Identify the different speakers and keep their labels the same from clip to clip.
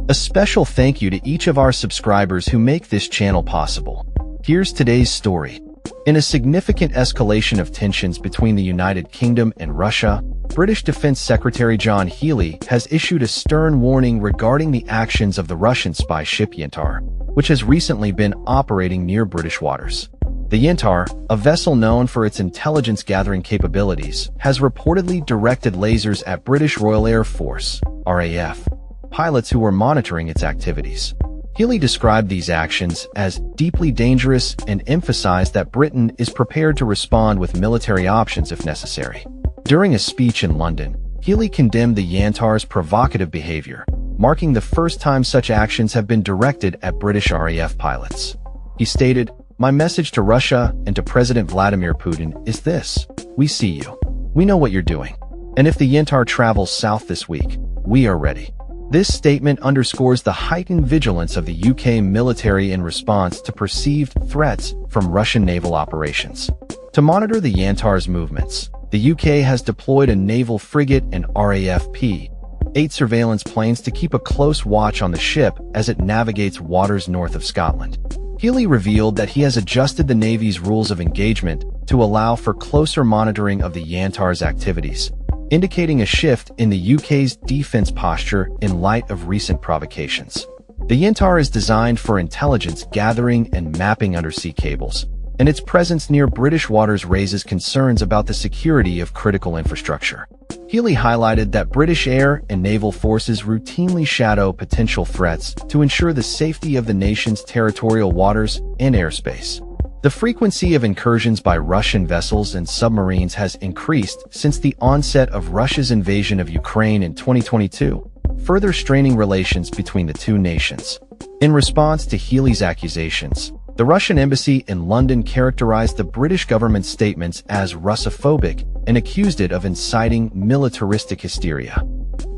Speaker 1: A special thank you to each of our subscribers who make this channel possible. Here's today's story. In a significant escalation of tensions between the United Kingdom and Russia, British Defence Secretary John Healey has issued a stern warning regarding the actions of the Russian spy ship Yantar, which has recently been operating near British waters. The Yantar, a vessel known for its intelligence-gathering capabilities, has reportedly directed lasers at British Royal Air Force (RAF) pilots who were monitoring its activities. Healey described these actions as deeply dangerous and emphasized that Britain is prepared to respond with military options if necessary. During a speech in London, Healey condemned the Yantar's provocative behavior, marking the first time such actions have been directed at British RAF pilots. He stated, "My message to Russia and to President Vladimir Putin is this: we see you. We know what you're doing. And if the Yantar travels south this week, we are ready." This statement underscores the heightened vigilance of the UK military in response to perceived threats from Russian naval operations. To monitor the Yantar's movements, the UK has deployed a naval frigate and RAF P-8 surveillance planes to keep a close watch on the ship as it navigates waters north of Scotland. Healey revealed that he has adjusted the Navy's rules of engagement to allow for closer monitoring of the Yantar's activities, indicating a shift in the UK's defense posture in light of recent provocations. The Yantar is designed for intelligence gathering and mapping undersea cables, and its presence near British waters raises concerns about the security of critical infrastructure. Healey highlighted that British air and naval forces routinely shadow potential threats to ensure the safety of the nation's territorial waters and airspace. The frequency of incursions by Russian vessels and submarines has increased since the onset of Russia's invasion of Ukraine in 2022, further straining relations between the two nations. In response to Healey's accusations, the Russian embassy in London characterized the British government's statements as Russophobic and accused it of inciting militaristic hysteria.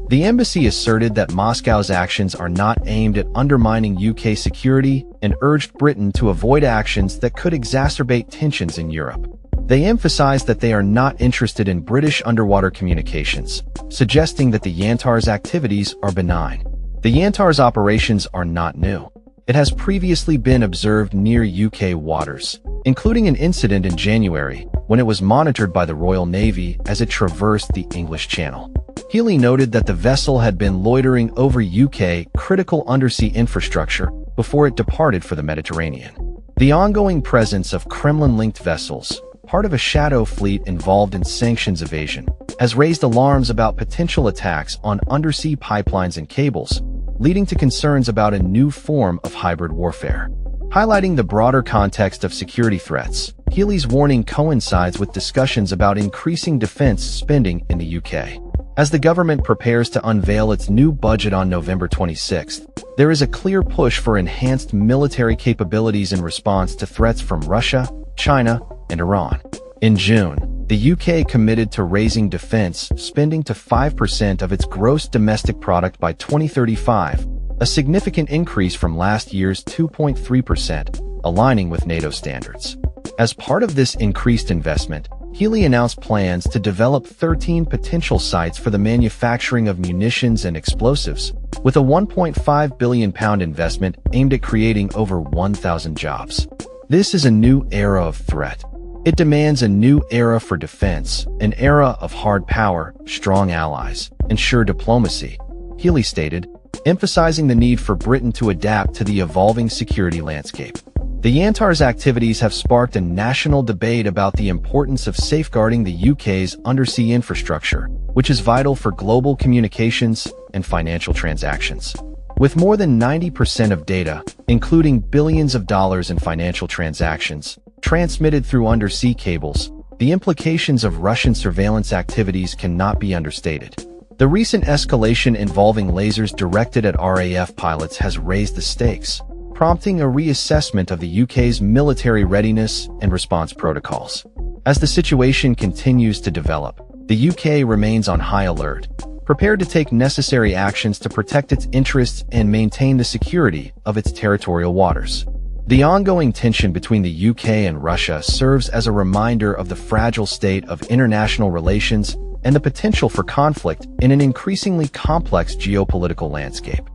Speaker 1: The embassy asserted that Moscow's actions are not aimed at undermining UK security and urged Britain to avoid actions that could exacerbate tensions in Europe. They emphasized that they are not interested in British underwater communications, suggesting that the Yantar's activities are benign. The Yantar's operations are not new. It has previously been observed near UK waters, including an incident in January when it was monitored by the Royal Navy as it traversed the English Channel. Healey noted that the vessel had been loitering over UK critical undersea infrastructure before it departed for the Mediterranean. The ongoing presence of Kremlin-linked vessels, part of a shadow fleet involved in sanctions evasion, has raised alarms about potential attacks on undersea pipelines and cables, leading to concerns about a new form of hybrid warfare. Highlighting the broader context of security threats, Healey's warning coincides with discussions about increasing defense spending in the UK. As the government prepares to unveil its new budget on November 26th, there is a clear push for enhanced military capabilities in response to threats from Russia, China, and Iran. In June, the UK committed to raising defense spending to 5% of its gross domestic product by 2035, a significant increase from last year's 2.3%, aligning with NATO standards. As part of this increased investment, Healey announced plans to develop 13 potential sites for the manufacturing of munitions and explosives, with a £1.5 billion investment aimed at creating over 1,000 jobs. This is a new era of threat. It demands a new era for defense, an era of hard power, strong allies, and sure diplomacy, Healey stated, emphasizing the need for Britain to adapt to the evolving security landscape. The Yantar's activities have sparked a national debate about the importance of safeguarding the UK's undersea infrastructure, which is vital for global communications and financial transactions. With more than 90% of data, including billions of dollars in financial transactions, transmitted through undersea cables, the implications of Russian surveillance activities cannot be understated. The recent escalation involving lasers directed at RAF pilots has raised the stakes, prompting a reassessment of the UK's military readiness and response protocols. As the situation continues to develop, the UK remains on high alert, prepared to take necessary actions to protect its interests and maintain the security of its territorial waters. The ongoing tension between the UK and Russia serves as a reminder of the fragile state of international relations and the potential for conflict in an increasingly complex geopolitical landscape.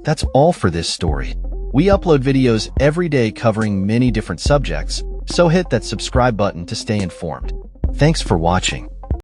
Speaker 1: That's all for this story. We upload videos every day covering many different subjects, so hit that subscribe button to stay informed. Thanks for watching.